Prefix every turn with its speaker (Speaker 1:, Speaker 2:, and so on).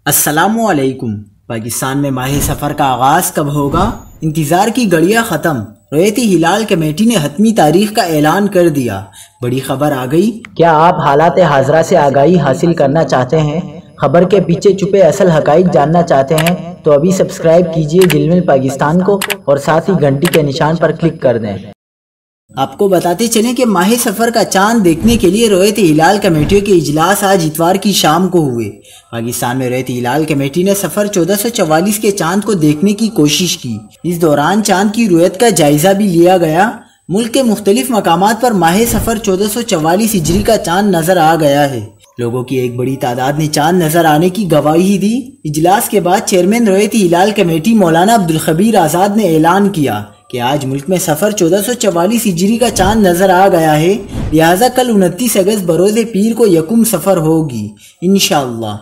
Speaker 1: السلام علیکم۔ پاکستان میں ماہ سفر کا آغاز کب ہوگا؟ انتظار کی گھڑیاں ختم۔ رؤیت ہلال کمیٹی نے حتمی تاریخ کا اعلان کر دیا۔ بڑی خبر آ گئی۔
Speaker 2: کیا آپ حالات حاضرہ سے آگاہی حاصل کرنا چاہتے ہیں؟ خبر کے پیچھے چھپے اصل حقائق جاننا چاہتے ہیں تو ابھی سبسکرائب کیجئے جلمل پاکستان کو اور ساتھ ہی گھنٹی کے نشان پر کلک کر دیں۔
Speaker 1: آپ کو بتاتے چلیں کہ ماہ سفر کا چاند دیکھنے کے لیے رؤیت ہلال کمیٹیوں کے اجلاس آج اتوار کی شام کو ہوئے۔ پاکستان میں رؤیت ہلال کمیٹی نے سفر 1444 کے چاند کو دیکھنے کی کوشش کی۔ اس دوران چاند کی رؤیت کا جائزہ بھی لیا گیا۔ ملک کے مختلف مقامات پر ماہ سفر 1444 ہجری کا چاند نظر آ گیا ہے۔ لوگوں کی ایک بڑی تعداد نے چاند نظر آنے کی گواہی دی۔ اجلاس کے بعد چیئرمین رؤیت ہلال کمیٹی مولانا عبدالخبیر آزاد نے اعلان کیا کہ آج ملک میں سفر 1444 ہجری کا چاند نظر آ گیا ہے، لہٰذا کل 29 اگست بروز پیر کو یکم سفر ہوگی انشاءاللہ۔